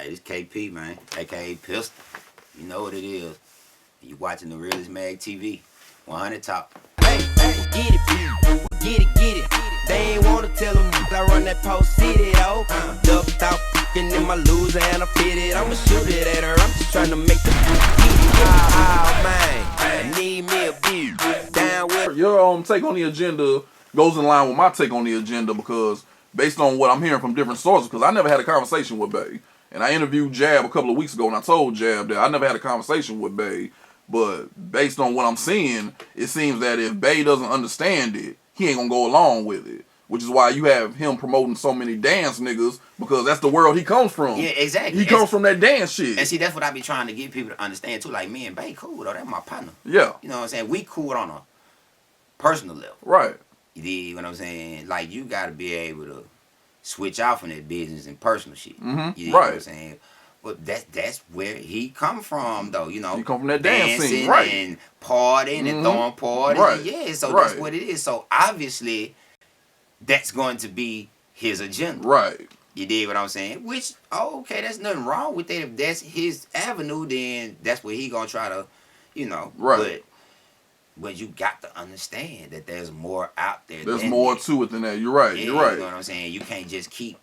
Hey, this KP, man, aka Pistol. You know what it is. You watching the Real-Izm TV, 100 Talk. Hey, get it, get it. They ain't wanna tell them I run that post city though. Ducked out, fucking in my loser and I fit it. I'ma shoot it at her. I'm just trying to make the get it. Oh man, I need me a beer. Down with your take on the agenda goes in line with my take on the agenda because based on what I'm hearing from different sources, because I never had a conversation with Bay. And I interviewed Jab a couple of weeks ago and I told Jab that I never had a conversation with Bay. But based on what I'm seeing, it seems that if Bay doesn't understand it, he ain't gonna go along with it. Which is why you have him promoting so many dance niggas, because that's the world he comes from. Yeah, exactly. He comes from that dance shit. And see, that's what I be trying to get people to understand too. Like, me and Bay cool though, that's my partner. Yeah. You know what I'm saying? We cool on a personal level. Right. You dig what I'm saying? Like, you gotta be able to switch out from that business and personal shit. Mm-hmm. You dig right. what I'm saying? But that's where he come from though, you know. He come from that dance scene, right? And partying and throwing parties. Right. Yeah, so right. that's what it is. So obviously that's going to be his agenda. Right. You dig what I'm saying? Which, okay, there's nothing wrong with that. If that's his avenue, then that's what he gonna try to, you know. Right. But you got to understand that there's more out there. There's more to it than that. You're right. Yeah, You're right. You know what I'm saying? You can't just keep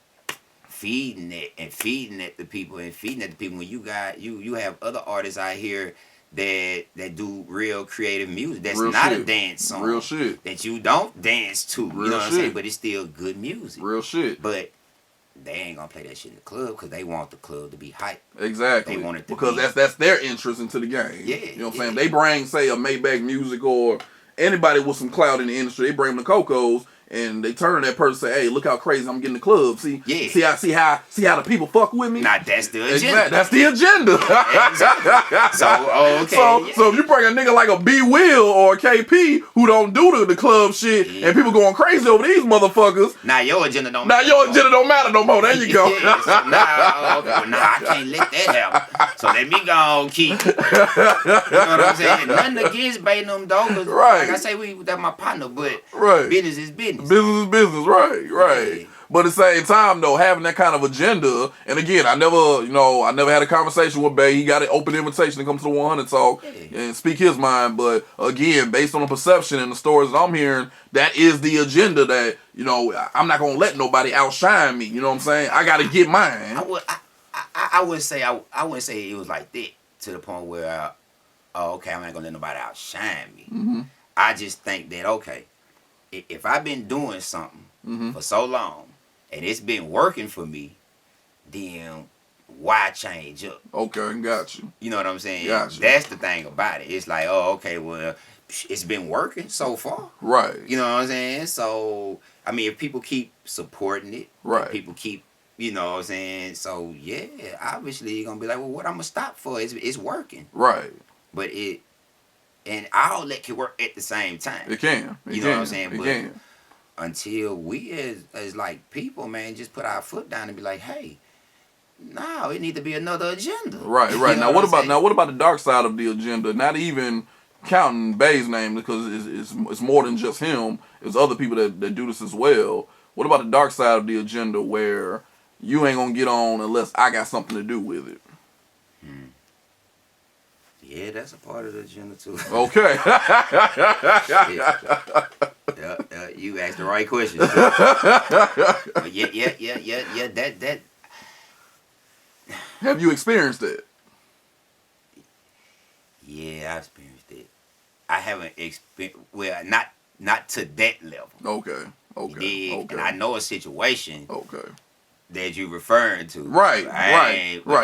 feeding it and feeding it to people and feeding it to people when you got you have other artists out here that do real creative music. That's real not shit. A dance song. Real shit. That you don't dance to. Real you know what shit. I'm saying? But it's still good music. Real shit. But they ain't gonna play that shit in the club because they want the club to be hype. Exactly. They want it to because be, that's their interest into the game. Yeah. You know what I'm saying? They bring, say, a Maybach Music or anybody with some clout in the industry, they bring them the Cocos and they turn to that person and say, hey, look how crazy I'm getting the club. See, yeah. see how the people fuck with me? Nah, that's the agenda. Exactly. That's the agenda. Exactly. So, okay. So if you bring a nigga like a B Will or a KP who don't do the club shit and people going crazy over these motherfuckers. Now your agenda don't matter. Now your agenda don't matter no more. There you go. Yeah, so I can't let that happen. So let me go and keep. You know what I'm saying? Nothing against baiting them though. Right. Like I say, that's my partner, but right. Business is business. Business is business, right. Yeah. But at the same time, though, having that kind of agenda, and again, I never had a conversation with Bay. He got an open invitation to come to the 100 Talk and speak his mind. But again, based on the perception and the stories that I'm hearing, that is the agenda that, you know, I'm not going to let nobody outshine me. You know what I'm saying? I got to get mine. I wouldn't say it was like that to the point where, okay, I'm not going to let nobody outshine me. Mm-hmm. I just think that, okay, if I've been doing something for so long and it's been working for me, then why change up? Okay, got you. You know what I'm saying? Got you. That's the thing about it. It's like, oh, okay, well, it's been working so far. Right. You know what I'm saying? So, I mean, if people keep supporting it, right. People keep, you know what I'm saying? So, yeah, obviously you're going to be like, well, what I'm going to stop for? It's working. Right. But and all that can work at the same time. It can. You know what I'm saying? It can. Until we as like people, man, just put our foot down and be like, hey, no, it need to be another agenda. Right. You know Now what about the dark side of the agenda? Not even counting Bay's name, because it's more than just him. It's other people that do this as well. What about the dark side of the agenda where you ain't gonna get on unless I got something to do with it? Yeah, that's a part of the agenda too. Okay. yeah, you asked the right question. Yeah. That. Have you experienced it? Yeah, I've experienced it. I haven't experienced. Well, not to that level. Okay. And I know a situation. Okay. That you referring to. Right.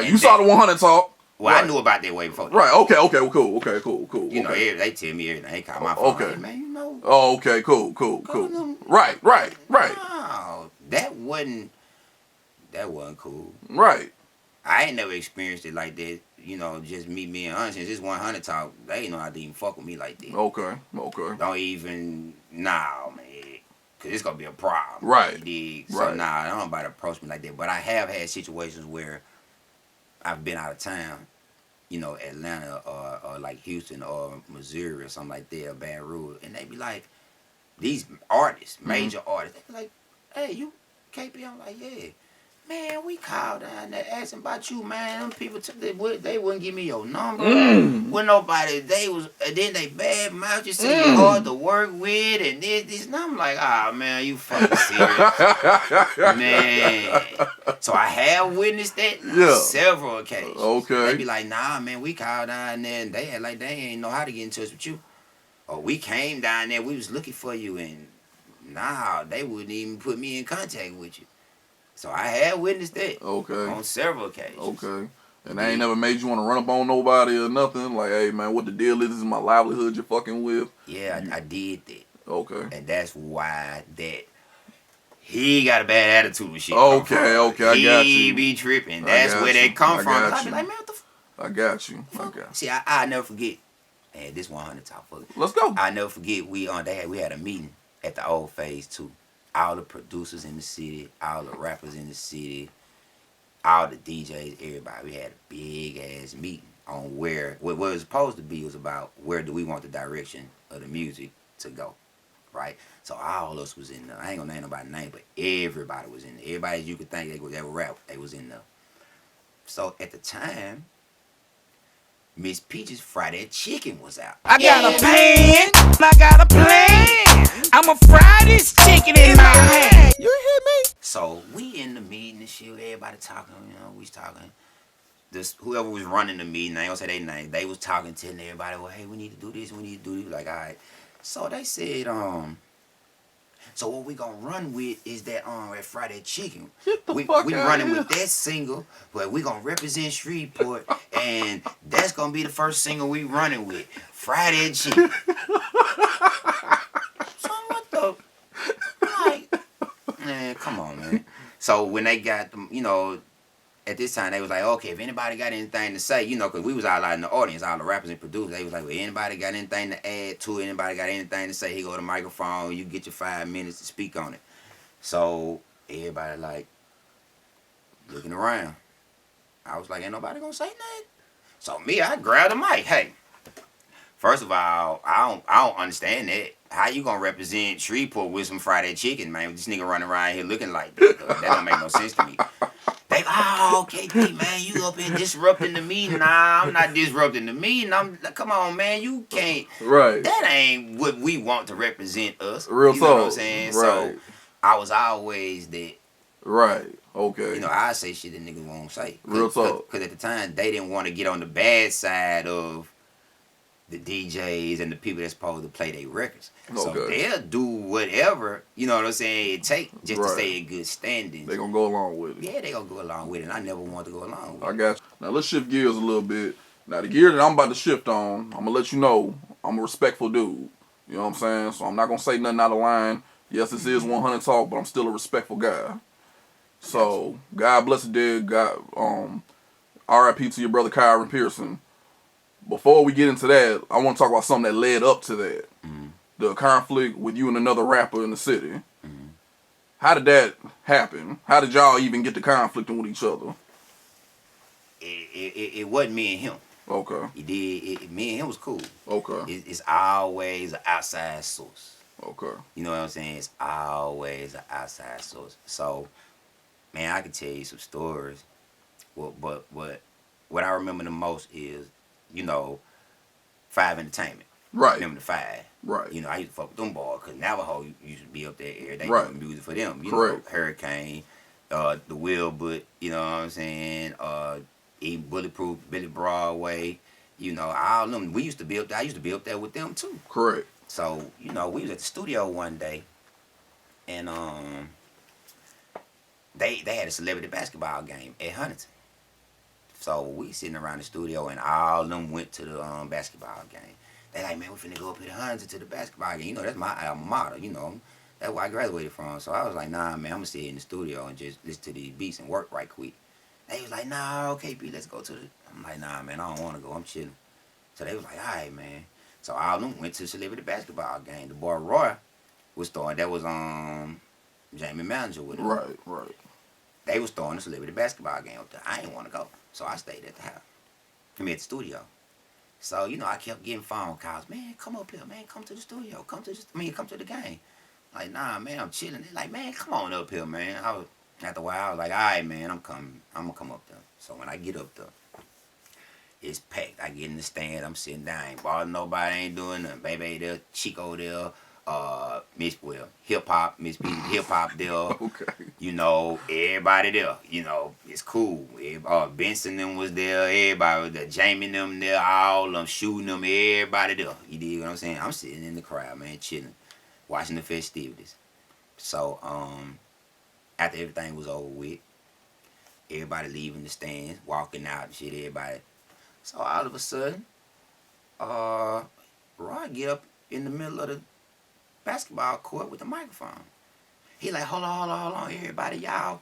You saw the 100 Talk. Well, right. I knew about that way before. Right. Okay. Cool. You know, they tell me everything. They call my phone. Okay. Hey, man, you know. Oh, okay. Cool. Right. No, that wasn't cool. Right. I ain't never experienced it like that. You know, just me being honest. This 100 Talk, they ain't know how to even fuck with me like that. Okay. Don't even, man. Cause it's gonna be a problem. Right. You dig? So I don't nobody approach me like that. But I have had situations where I've been out of town, you know, Atlanta or like Houston or Missouri or something like that, or Baton Rouge, and they be like, these artists, major artists, they be like, hey, you KP? I'm like, yeah. Man, we called down there asking about you, man. Them people they wouldn't give me your number. When nobody, then they bad mouth you, say you're hard to work with, and this, and I'm like, ah, man, you fucking serious, man. So I have witnessed that on several occasions. Okay. They be like, nah, man, we called down there, and they had like they ain't know how to get in touch with you. Or we came down there, we was looking for you, and nah, they wouldn't even put me in contact with you. So I had witnessed that. Okay. On several occasions. Okay. And they ain't never made you want to run up on nobody or nothing? Like, hey, man, what the deal is? This is my livelihood you're fucking with? Yeah, I did that. Okay. And that's why that he got a bad attitude with shit. Okay, I got you. He be tripping. That's where they come from. I be like, man, what the fuck? I got you. See, I never forget. And this 100 talk for it. Let's go. I never forget we had a meeting at the old Phase 2. All the producers in the city, all the rappers in the city, all the DJs, everybody. We had a big ass meeting on what it was supposed to be was about where do we want the direction of the music to go, right? So all of us was in there. I ain't gonna name nobody's name, but everybody was in there. Everybody you could think they would rap, they was in there. So at the time, Miss Peach's Fried Chicken was out. I got a pan, I got a plan. I'ma fry this chicken in my hand. You hear me? So we in the meeting and shit, everybody talking, we was talking. Whoever was running the meeting, I ain't gonna say their name, they was talking, telling everybody, well, hey, we need to do this, we need to do this. Like, all right. So they said, so what we gonna run with is that Fried Chicken. We running with that single, but we gonna represent Shreveport, and that's gonna be the first single we running with. Fried Chicken. So what the? Like, man, come on, man. So when they got them, at this time they was like, okay, if anybody got anything to say, because we was all out in the audience, all the rappers and producers, they was like, well, anybody got anything to add to it? Anybody got anything to say? Here go the microphone. You get your 5 minutes to speak on it. So everybody like looking around. I was like, ain't nobody gonna say nothing. So me, I grabbed the mic. Hey, first of all, I don't understand that. How you gonna represent Shreveport with some fried chicken, man? With this nigga running around here looking like that? That don't make no sense to me. They, okay, man, you up here disrupting the meeting. Nah, I'm not disrupting the meeting. I'm like, come on, man, you can't. Right. That ain't what we want to represent us. Real you know talk. What I'm saying? Right. So I was always that. Right. Okay. I say shit that niggas won't say. Real talk. Because at the time, they didn't want to get on the bad side of the DJs and the people that's supposed to play their records. Okay. So they'll do whatever, you know what I'm saying, it take just to stay in good standing. They gonna go along with it. Yeah, they gonna go along with it, and I never want to go along with it. I got you. Now let's shift gears a little bit. Now the gear that I'm about to shift on, I'm gonna let you know I'm a respectful dude. You know what I'm saying? So I'm not gonna say nothing out of line. Yes, this is 100 talk, but I'm still a respectful guy. So God bless the dead. God, R.I.P. to your brother Kyron Pearson. Before we get into that, I want to talk about something that led up to that. Mm-hmm. The conflict with you and another rapper in the city. Mm-hmm. How did that happen? How did y'all even get to conflicting with each other? It wasn't me and him. Okay. Me and him was cool. Okay. It's always an outside source. Okay. You know what I'm saying? It's always an outside source. So, man, I can tell you some stories. But what I remember the most is, Five Entertainment. Right. Remember the Five. Right. I used to fuck with them boys because Navajo used to be up there every day right. doing music for them. Correct. Hurricane, the Wilbur, you know what I'm saying? Even Bulletproof, Billy Broadway, all of them. We used to be up there. I used to be up there with them too. Correct. So, we was at the studio one day and they had a celebrity basketball game at Huntington. So we sitting around the studio and all of them went to the basketball game. They like, man, we finna go up here to Huntington to the basketball game. That's my alma mater, That's where I graduated from. So I was like, nah, man, I'm gonna sit in the studio and just listen to these beats and work right quick. They was like, nah, okay, B, let's go to the... I'm like, nah, man, I don't wanna go, I'm chilling. So they was like, all right, man. So all of them went to the celebrity basketball game. The boy Roy was throwing, that was Jamie Manager with him. Right. They was throwing the celebrity basketball game up there. I didn't want to go. So I stayed at the house. At the studio. So, I kept getting phone calls. Man, come up here, man. Come to the studio. Come to the game. Like, nah, man, I'm chilling. They like, man, come on up here, man. After a while, I was like, all right, man, I'm coming. I'm gonna come up there. So when I get up there, it's packed. I get in the stand. I'm sitting down. Ain't bothering nobody. Ain't doing nothing. Baby there, Chico there. Hip hop, Miss P, hip hop there. Okay. You know, everybody there. You know, it's cool. Benson them was there. Everybody was there. Jamie them there. All them shooting them. Everybody there. You dig what I'm saying? I'm sitting in the crowd, man, chilling, watching the festivities. So, after everything was over with, everybody leaving the stands, walking out and shit, everybody. So all of a sudden, Rod get up in the middle of the basketball court with the microphone. He like, hold on, everybody, y'all,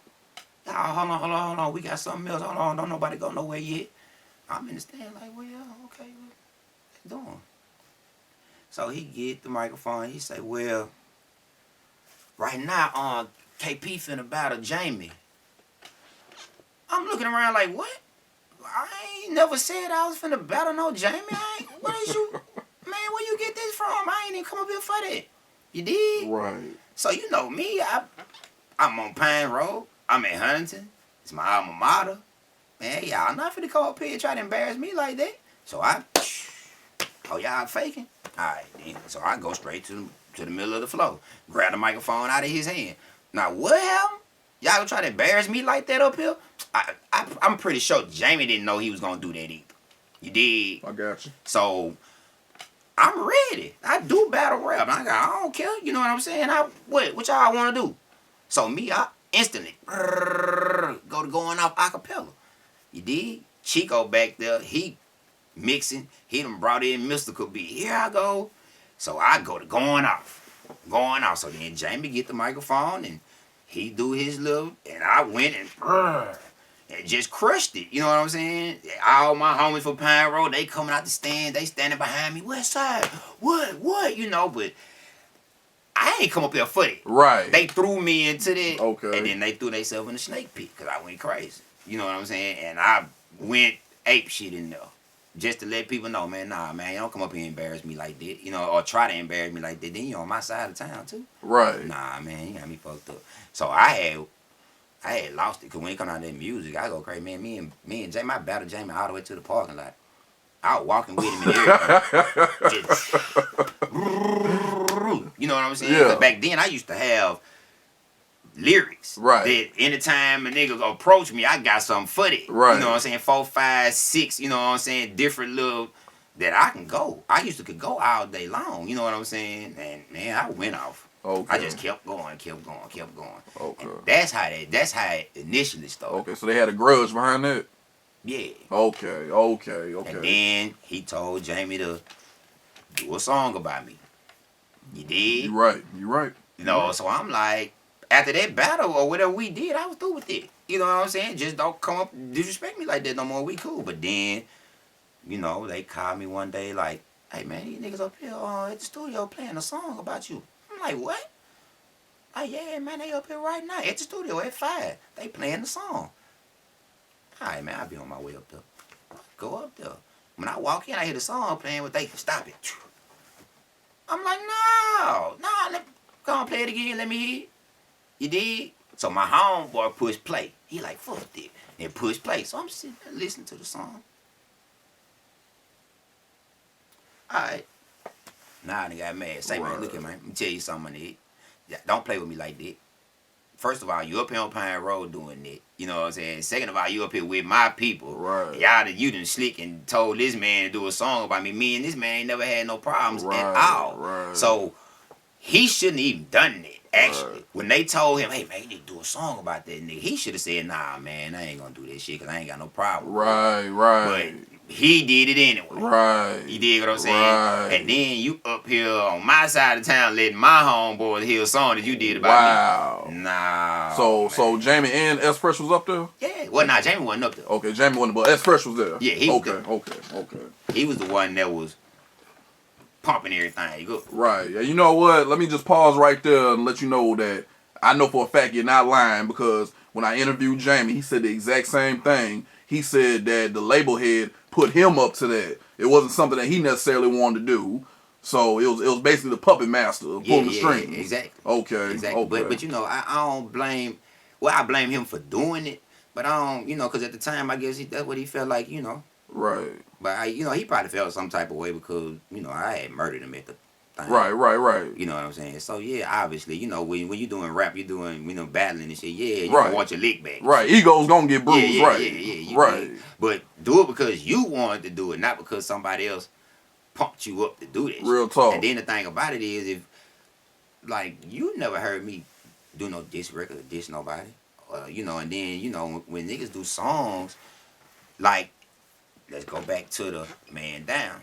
hold on, we got something else, hold on, don't nobody go nowhere yet. I'm in the stand like, well, okay, what you doing? So he get the microphone, he say, well, right now, KP finna battle Jamie. I'm looking around like, what? I ain't never said I was finna battle no Jamie. What is you, man, where you get this from? I ain't even come up here for that. You did? Right. So you know me, I'm on Pine Road. I'm in Huntington. It's my alma mater. Man, y'all not finna come up here and try to embarrass me like that. So y'all faking? Alright then. So I go straight to the middle of the floor. Grab the microphone out of his hand. Now what happened? Y'all gonna try to embarrass me like that up here? I'm pretty sure Jamie didn't know he was gonna do that either. You did. I got you. So I'm ready. I do battle rap. I don't care. You know what I'm saying? What y'all want to do? So me, I instantly go to going off acapella. You did? Chico back there, he mixing. He done brought in Mystical B. Here I go. So I go to going off. So then Jamie get the microphone and he do his little, and I went and just crushed it. You know what I'm saying? All my homies for Pine Road, they coming out the stand, they standing behind me. West Side, what? You know, but I ain't come up there for it. Right. They threw me into that. Okay. And then they threw themselves in the snake pit because I went crazy. You know what I'm saying? And I went ape shit in there. Just to let people know, man, nah, man, you don't come up here and embarrass me like that. You know, or try to embarrass me like that. Then you on my side of town, too. Right. Nah, man, you got me fucked up. So I had lost it, because when it come out of that music, I go crazy. Man, me and Jamie, I battled Jamie all the way to the parking lot. I was walking with him and everything. Just, you know what I'm saying? Yeah. Back then, I used to have lyrics. Right. That anytime a nigga approach me, I got something for it. Right. You know what I'm saying? 4, 5, 6, you know what I'm saying? Different little, that I can go. I used to could go all day long. You know what I'm saying? And, man, I went off. Okay. I just kept going. Okay. And that's how it initially started. Okay, so they had a grudge behind that? Yeah. Okay. And then he told Jamie to do a song about me. You did? You right. You know, so I'm like, after that battle or whatever we did, I was through with it. You know what I'm saying? Just don't come up and disrespect me like that no more. We cool. But then, you know, they called me one day like, hey, man, these niggas up here at the studio playing a song about you. I'm like, what? Like, yeah, man, they up here right now at the studio at 5. They playing the song. All right, man, I'll be on my way up there. Go up there. When I walk in, I hear the song playing, but they stop it. I'm like, no, go on, play it again, let me hear it. You did? So my homeboy pushed play. He like, fuck it. And push play. So I'm sitting there listening to the song. Alright. Nah, they got mad. Say, man, look at me. Let me tell you something, nigga. Don't play with me like that. First of all, you up here on Pine Road doing that. You know what I'm saying? Second of all, you up here with my people. Right. You done slick and told this man to do a song about me. Me and this man ain't never had no problems at all. Right. So he shouldn't even done that. Actually, Right. when they told him, hey, man, you need to do a song about that nigga, he should have said, nah, man, I ain't gonna do that shit because I ain't got no problem. Right. But he did it anyway. Right. You dig what I'm saying? Right. And then you up here on my side of town letting my homeboys hear a song that you did about me. Nah. So Jamie and S Fresh was up there? Yeah. Well, nah, Jamie wasn't up there. Okay, Jamie wasn't, but S Fresh was there. Yeah, he was there. Okay. He was the one that was pumping everything. Good. Right. Yeah, you know what? Let me just pause right there and let you know that I know for a fact you're not lying, because when I interviewed Jamie, he said the exact same thing. He said that the label head put him up to that. It wasn't something that he necessarily wanted to do. So it was basically the puppet master pulling the strings. Exactly. Okay. Exactly. But you know, I don't blame. Well, I blame him for doing it, but I don't, because at the time I guess that's what he felt like, Right. But he probably felt some type of way because I had murdered him at the time. Right. You know what I'm saying? So yeah, obviously, when you're doing rap, you're doing battling and shit. Yeah, you Right. gonna want your lick back. Right. Ego's gonna get bruised. Yeah, right. Yeah. Right. But do it because you wanted to do it, not because somebody else pumped you up to do this. Real talk. And then the thing about it is, if like you never heard me do no diss record or diss nobody, and then when niggas do songs, like let's go back to the Man Down.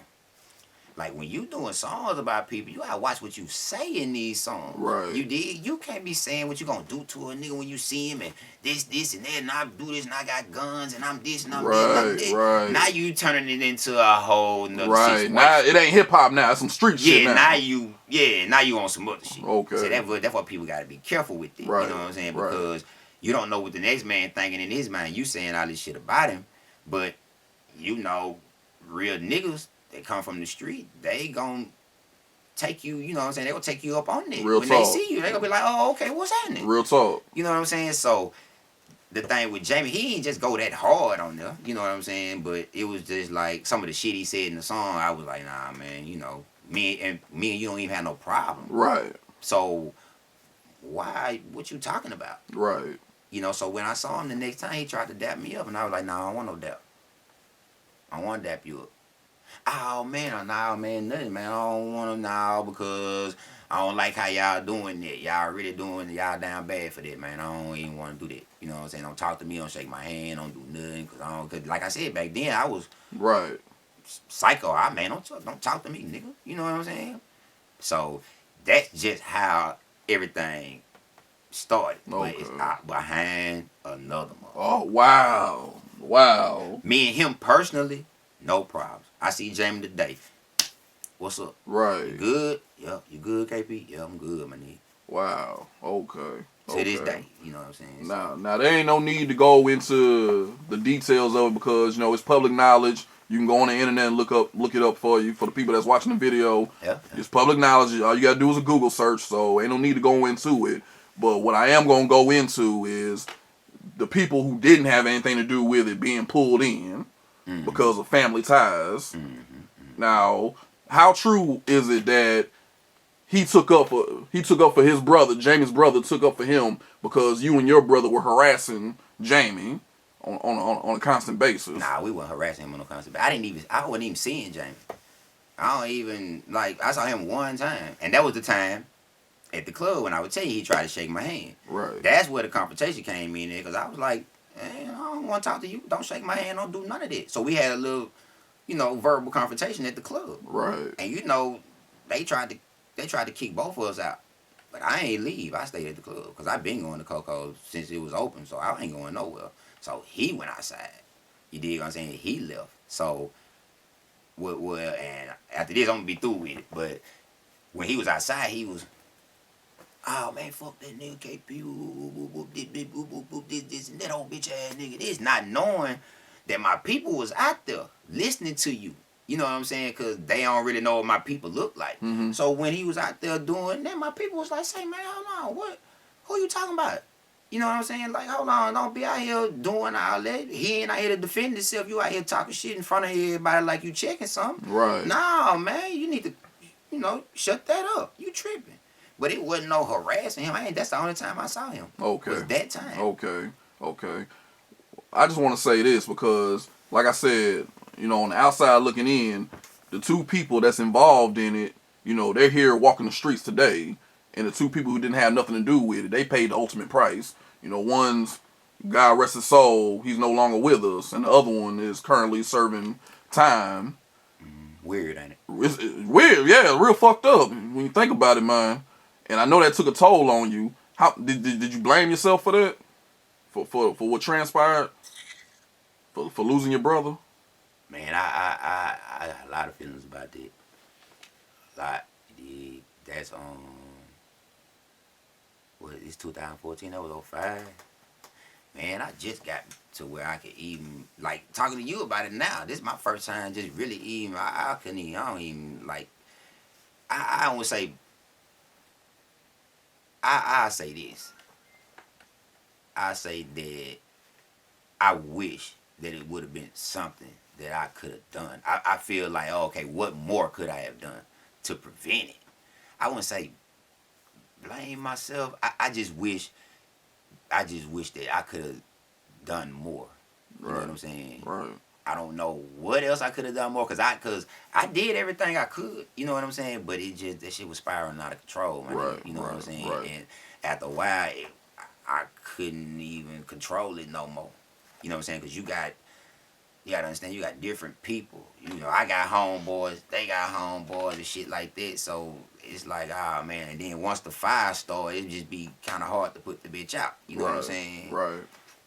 Like when you doing songs about people, you gotta watch what you say in these songs. Right. You dig? You can't be saying what you gonna do to a nigga when you see him and this and that and I do this and I got guns and I'm this and I'm this and I'm that. Right. Now you turning it into a whole nother situation. Now it ain't hip hop now, it's some street shit now. Now you on some other shit. Okay. So that's why people gotta be careful with it. Right. You know what I'm saying? Because you don't know what the next man thinking in his mind. You saying all this shit about him, but real niggas that come from the street, they gon' take you, you know what I'm saying? They gonna take you up on it. Real when talk. they see you, they gonna be like, oh, okay, what's happening? Real talk. You know what I'm saying? So the thing with Jamie, he ain't just go that hard on there. You know what I'm saying? But it was just like some of the shit he said in the song, I was like, nah, man, me and you don't even have no problem. Right. So what you talking about? Right. So when I saw him the next time, he tried to dap me up, and I was like, nah, I don't want no dap. I don't want to dap you up. Oh man, nothing, man. I don't want to now because I don't like how y'all doing that. Y'all really doing it. Y'all down bad for that, man. I don't even want to do that. You know what I'm saying? Don't talk to me. Don't shake my hand. Don't do nothing. Cause like I said back then, I was psycho. Don't talk to me, nigga. You know what I'm saying? So that's just how everything started. Okay. But it's out behind another mother. Oh wow. Me and him personally, no problems. I see Jamie today. What's up? Right. You good? Yep. You good, KP? Yeah, I'm good, my nigga. Wow. Okay. To this day, you know what I'm saying? Now there ain't no need to go into the details of it because it's public knowledge. You can go on the internet and look it up for you. For the people that's watching the video, It's public knowledge. All you gotta do is a Google search, so ain't no need to go into it. But what I am gonna go into is the people who didn't have anything to do with it being pulled in because of family ties. Now, how true is it that he took up for his brother, Jamie's brother took up for him because you and your brother were harassing Jamie on a constant basis? Nah, we weren't harassing him on a constant basis. I wasn't even seeing Jamie. I saw him one time, and that was the time at the club when I would tell you he tried to shake my hand. Right. That's where the confrontation came in there because I was like, I don't want to talk to you. Don't shake my hand. Don't do none of that. So we had a little, verbal confrontation at the club. Right. And they tried to kick both of us out. But I ain't leave. I stayed at the club because I've been going to Coco since it was open. So I ain't going nowhere. So he went outside. You dig what I'm saying? He left. So, and after this, I'm going to be through with it. But when he was outside, he was, oh man, fuck that nigga KP, this and that old bitch ass nigga. This not knowing that my people was out there listening to you. You know what I'm saying? Because they don't really know what my people look like. Mm-hmm. So when he was out there doing that, my people was like, say, man, hold on, who you talking about? You know what I'm saying? Like, hold on, don't be out here doing all that. He ain't out here to defend himself. You out here talking shit in front of everybody like you checking something. Right. No, man, you need to, shut that up. You tripping. But it wasn't no harassing him. That's the only time I saw him. Okay. Was that time. Okay. I just want to say this because, like I said, on the outside looking in, the two people that's involved in it, they're here walking the streets today. And the two people who didn't have nothing to do with it, they paid the ultimate price. One's, God rest his soul, he's no longer with us. And the other one is currently serving time. Weird, ain't it? It's weird, yeah, real fucked up when you think about it, man. And I know that took a toll on you. How did you blame yourself for that? For what transpired? For losing your brother? Man, I got a lot of feelings about that. That's it's 2014, that was 05. Man, I just got to where I could even, like, talking to you about it now. This is my first time just really even, I don't even, like, I don't say, I say this. I say that I wish that it would have been something that I could have done. I feel like, oh, okay, what more could I have done to prevent it? I wouldn't say blame myself. I just wish that I could have done more. You know what I'm saying? Right. I don't know what else I could have done more cause I did everything I could. You know what I'm saying? But it just that shit was spiraling out of control, man. Right. You know what I'm saying? Right. And after a while, I couldn't even control it no more. You know what I'm saying? Cause you gotta understand, you got different people. You know, I got homeboys, they got homeboys and shit like that. So it's like, ah, man. And then once the fire started, it just be kind of hard to put the bitch out. You know what I'm saying? Right.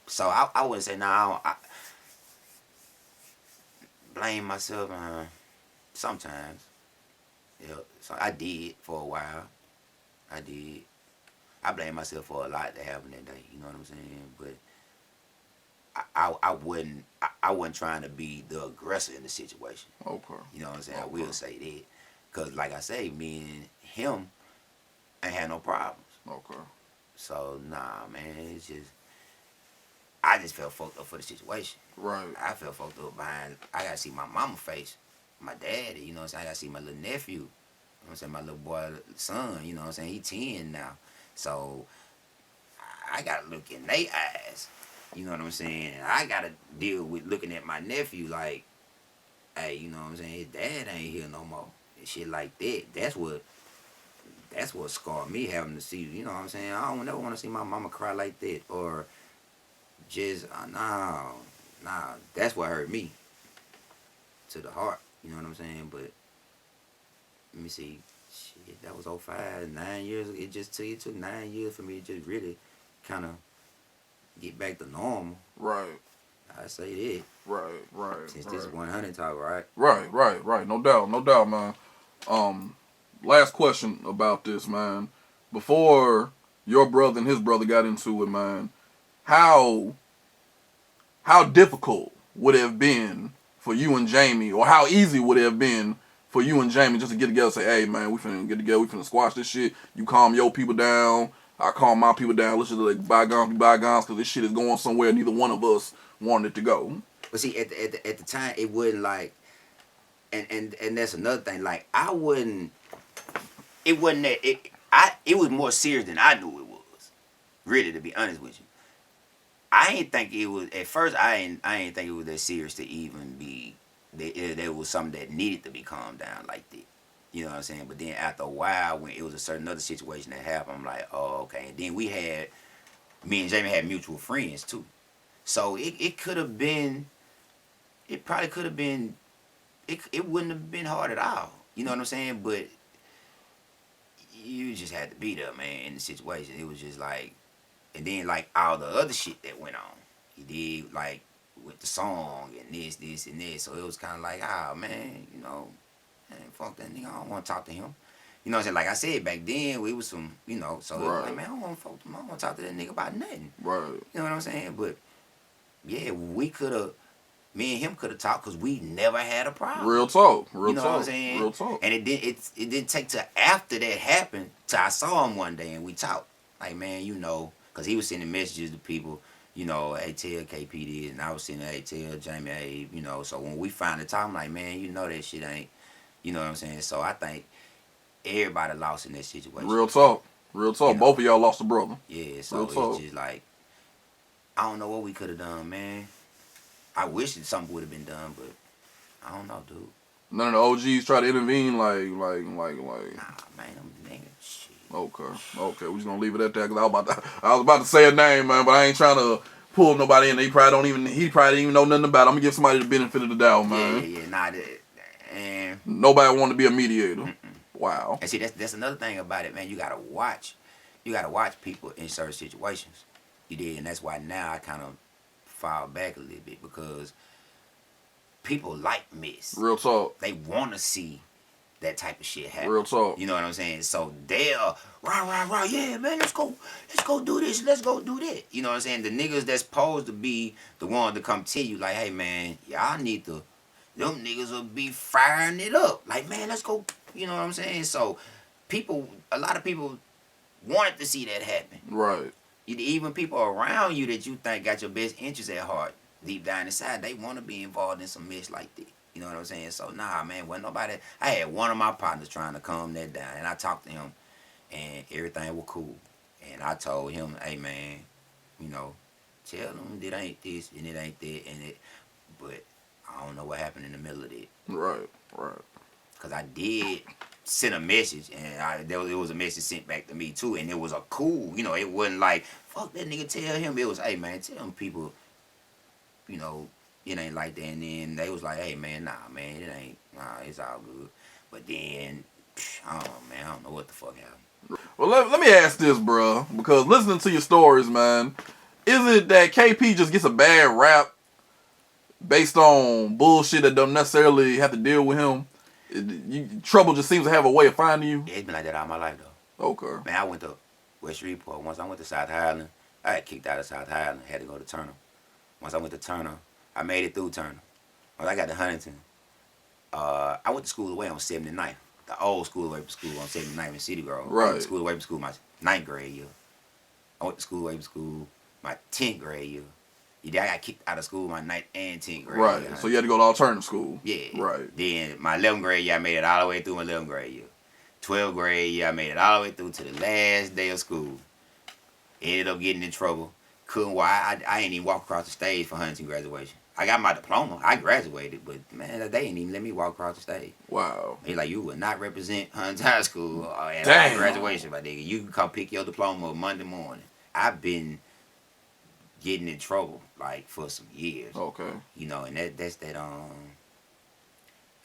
So I wouldn't say, nah, I blame myself sometimes. Yeah, so I did for a while. I did. I blame myself for a lot that happened that day. You know what I'm saying? But I wasn't trying to be the aggressor in the situation. Okay. You know what I'm saying? I will say that. Because like I say, me and him ain't had no problems. Okay. So, nah, man, it's just, I just felt fucked up for the situation. Right. I felt fucked up behind, I gotta see my mama face, my daddy, you know what I'm saying? I gotta see my little nephew, you know what I'm saying? My little boy son, you know what I'm saying? He 10 now. So, I gotta look in their eyes, you know what I'm saying? I gotta deal with looking at my nephew like, hey, you know what I'm saying? His dad ain't here no more. And shit like that. That's what scarred me, having to see, you know what I'm saying? I don't never want to see my mama cry like that, or just, nah, that's what hurt me to the heart, you know what I'm saying? But let me see, shit, that was 05, 9 years. It took 9 years for me to just really kind of get back to normal. Right. I say that. Right. Since this is 100 talk, right? Right. No doubt, man. Last question about this, man. Before your brother and his brother got into it, man, how difficult would it have been for you and Jamie, or how easy would it have been for you and Jamie just to get together and say, hey, man, we finna get together, we finna squash this shit. You calm your people down, I calm my people down. Let's just let bygones be bygones, because this shit is going somewhere neither one of us wanted it to go. But see, at the time, it wasn't like, and that's another thing. Like, I wouldn't. It wasn't that. It was more serious than I knew it was. Really, to be honest with you, I ain't think it was at first. I ain't think it was that serious to even be. There was something that needed to be calmed down like that. You know what I'm saying? But then after a while, when it was a certain other situation that happened, I'm like, oh, okay. And then me and Jamie had mutual friends too. So it could have been. It probably could have been. It wouldn't have been hard at all. You know what I'm saying? But you just had to be there, man, in the situation. It was just like, and then like all the other shit that went on. He did like with the song and this, and this. So it was kind of like, ah, man, you know, man, fuck that nigga. I don't want to talk to him. You know what I'm saying? Like I said, back then, we was some, you know, so it was like, man, I don't want to fuck with him. I don't want to talk to that nigga about nothing. Right. You know what I'm saying? But, yeah, me and him could have talked because we never had a problem. Real talk. You know what I'm saying? Real talk. And it didn't take till after that happened till I saw him one day and we talked. Like, man, you know, because he was sending messages to people, you know, hey, tell KP this, and I was sending, hey, tell Jamie, hey, you know. So when we finally talked, I'm like, man, you know that shit ain't, you know what I'm saying? So I think everybody lost in that situation. Real talk. You know? Both of y'all lost a brother. Yeah, so it's just like, I don't know what we could have done, man. I wish that something would have been done, but I don't know, dude. None of the OGs try to intervene, like. Nah, man, I'm nigga, shit. Okay, we're just gonna leave it at that, because I was about to say a name, man, but I ain't trying to pull nobody in. He probably didn't even know nothing about it. I'm gonna give somebody the benefit of the doubt, man. Yeah, nah, and nobody wanted to be a mediator. Wow. And see, that's another thing about it, man. You gotta watch people in certain situations. You did, and that's why now I kind of fall back a little bit, because people like mess. Real talk. They want to see that type of shit happen. Real talk. You know what I'm saying? So they'll rah, yeah, man, let's go do this, let's go do that. You know what I'm saying? The niggas that's supposed to be the one to come tell you, like, hey, man, y'all need to, them niggas will be firing it up. Like, man, let's go. You know what I'm saying? So a lot of people wanted to see that happen. Right. Even people around you that you think got your best interests at heart, deep down inside, they want to be involved in some mess like that. You know what I'm saying? So nah, man, wasn't nobody. I had one of my partners trying to calm that down, and I talked to him, and everything was cool. And I told him, hey man, you know, tell them it ain't this and it ain't that and it, but I don't know what happened in the middle of it. Right, right. Cause I did send a message, and it was a message sent back to me too, and it was a cool, you know, it wasn't like fuck that nigga, tell him. It was, hey man, tell them people, you know, it ain't like that. And then they was like, hey man, nah man, it ain't, nah, it's all good. But then, I don't know, man, I don't know what the fuck happened. Well, let me ask this, bro, because listening to your stories, man, is it that KP just gets a bad rap based on bullshit that don't necessarily have to deal with him? Trouble just seems to have a way of finding you. Yeah, it's been like that all my life though. Okay. Man, I went to West Shreveport. Once I went to South Highland, I got kicked out of South Highland. Had to go to Turner. Once I went to Turner, I made it through Turner. Once I got to Huntington, I went to school away on 79th. The old school away from school on 79th in City Grove. Right. I went to school away from school my 9th grade year. I went to school away from school my 10th grade year. Yeah, I got kicked out of school my 9th and 10th grade Right. year. So you had to go to alternative school. Yeah. Right. Then my 11th grade year, I made it all the way through my 11th grade year. 12th grade year, I made it all the way through to the last day of school. Ended up getting in trouble. Couldn't walk. I ain't even walk across the stage for Huntington graduation. I got my diploma. I graduated, but man, they ain't even let me walk across the stage. Wow. He like, you will not represent Huntington High School at Damn. graduation, my nigga. You can come pick your diploma Monday morning. I've been getting in trouble like for some years. Okay. You know, and that's and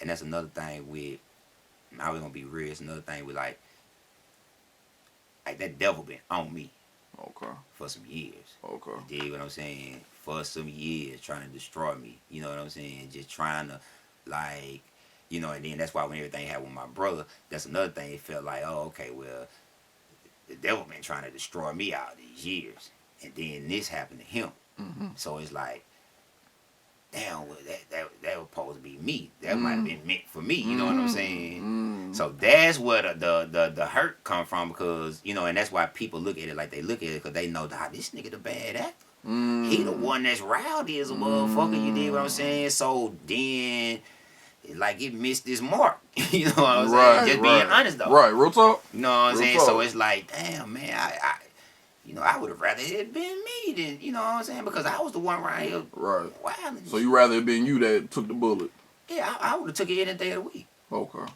that's another thing with, I was gonna be real, it's another thing with like that devil been on me Okay. for some years. Okay. You dig what I'm saying? For some years trying to destroy me. You know what I'm saying? Just trying to like, you know, and then that's why when everything happened with my brother, that's another thing. It felt like, oh, okay, well, the devil been trying to destroy me all these years. And then this happened to him. Mm-hmm. So it's like, damn, well, that was supposed to be me. That might have been meant for me. You know what I'm saying? Mm-hmm. So that's where the hurt come from, because, you know, and that's why people look at it like they look at it, because they know, this nigga the bad actor. Mm-hmm. He the one that's rowdy as a motherfucker. You dig what I'm saying? So then, like, it missed this mark. You know what I'm saying? Just being honest though. Right, real talk. You know what I'm Real saying? talk. So it's like, damn, man, I would have rather it been me than, you know what I'm saying? Because I was the one right here. Right. Wilding. So you rather it been you that took the bullet? Yeah, I would have took it any day of the week Okay.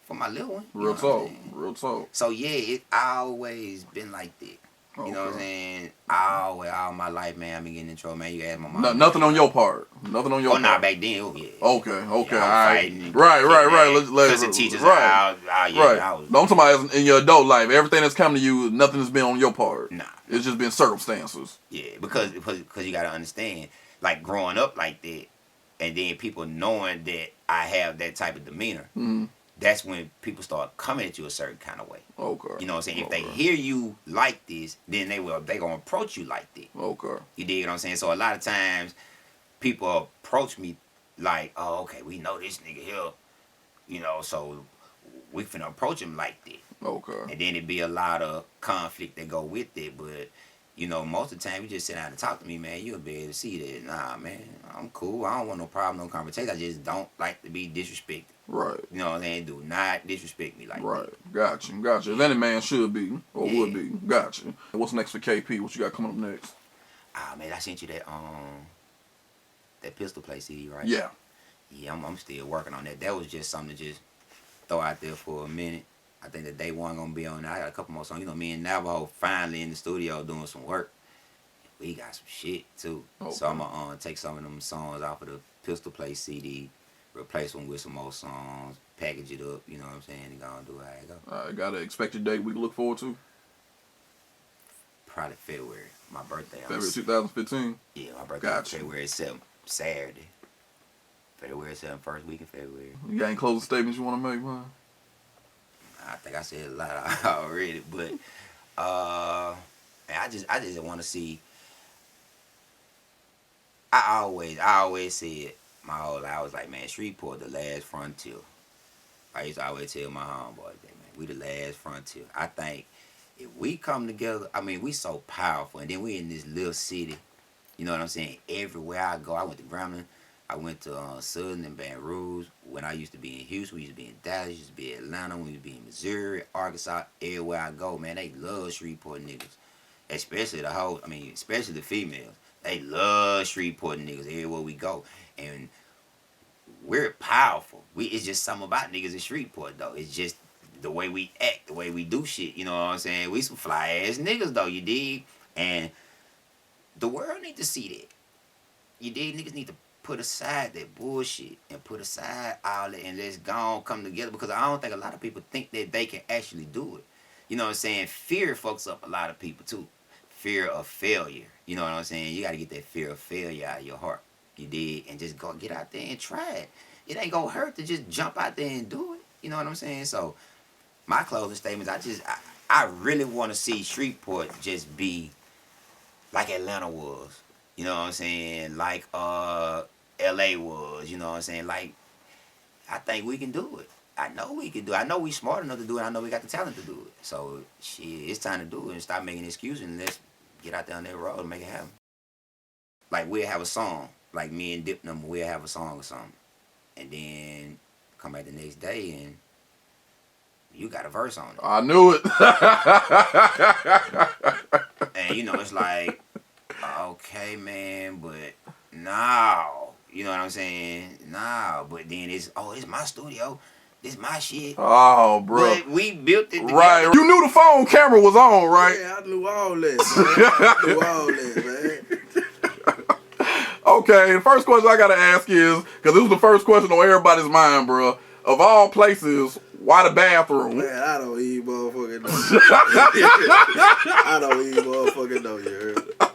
for my little one. Real talk. Real talk. So yeah, it always been like that. You know what I'm saying? All my life, man, I've been getting in trouble, man. You ask my mom. Nothing on your part. Nothing on your part. Oh, nah, back then, oh, yeah. Okay, okay, Yeah, all right. fighting, Right. Let's the teachers right. out. Yeah, Right. I was, Don't talk about in your adult life. Everything that's come to you, nothing has been on your part. Nah. It's just been circumstances. Yeah, because you got to understand, like, growing up like that, and then people knowing that I have that type of demeanor, that's when people start coming at you a certain kind of way. Okay. You know what I'm saying? If they hear you like this, then they gonna approach you like that. Okay. You dig what I'm saying? So a lot of times people approach me like, oh, okay, we know this nigga here, you know, so we finna approach him like that. Okay. And then it'd be a lot of conflict that go with it, but you know, most of the time you just sit down and talk to me, man, you'll be able to see that, nah, man, I'm cool. I don't want no problem, no conversation. I just don't like to be disrespected. Right. You know what I'm saying? Do not disrespect me like that. Right. Gotcha. As any man should be, or Yeah. would be. Gotcha. What's next for KP? What you got coming up next? Ah, man, I sent you that Pistol Play CD, right? Yeah. Yeah, I'm still working on that. That was just something to just throw out there for a minute. I think that day one gonna be on there. I got a couple more songs. You know, me and Navajo finally in the studio doing some work. We got some shit too. Okay. So I'm gonna take some of them songs off of the Pistol Play CD, replace them with some more songs, package it up. You know what I'm saying? And gonna do how it go. I got an expected date we can look forward to. Probably February. My birthday. February 2015. Yeah, my birthday Gotcha. February 7th, Saturday. February 7th, first week in February. You got any closing statements you want to make, man? I think I said a lot already, but man, I just want to see. I always said my whole life, I was like, man, Shreveport the last frontier. I used to always tell my homeboys that, man, we the last frontier. I think If we come together, I mean, we so powerful, and then we in this little city. You know what I'm saying? Everywhere I go, I went to Grambling, I went to Southern and Baton Rouge. When I used to be in Houston, we used to be in Dallas, used to be in Atlanta, we used to be in Missouri, Arkansas. Everywhere I go, man, they love Shreveport niggas. Especially especially the females. They love Shreveport niggas everywhere we go. And we're powerful. It's just something about niggas in Shreveport, though. It's just the way we act, the way we do shit. You know what I'm saying? We some fly ass niggas, though, you dig? And the world need to see that. You dig? Niggas need to put aside that bullshit and put aside all that and let's go on come together, because I don't think a lot of people think that they can actually do it. You know what I'm saying? Fear fucks up a lot of people too. Fear of failure. You know what I'm saying? You got to get that fear of failure out of your heart. You dig? And just go get out there and try it. It ain't gonna hurt to just jump out there and do it. You know what I'm saying? So my closing statements, I really want to see Shreveport just be like Atlanta was. You know what I'm saying? Like LA was, you know what I'm saying? Like, I think we can do it. I know we can do it. I know we smart enough to do it. I know we got the talent to do it. So shit, it's time to do it and stop making excuses and let's get out there on that road and make it happen. Like, we'll have a song. Like me and Dip number, we'll have a song or something. And then come back the next day and you got a verse on it. I knew it. And you know, it's like, okay, man, but no. You know what I'm saying? No. But then it's my studio. This my shit. Oh, bro. But we built it together. Right. You knew the phone camera was on, right? Yeah, I knew all that, man. I knew all that, man. Okay, the first question I gotta ask is, because this was the first question on everybody's mind, bro. Of all places, why the bathroom? Man, I don't even motherfucking know. I don't even motherfucking know, you heard?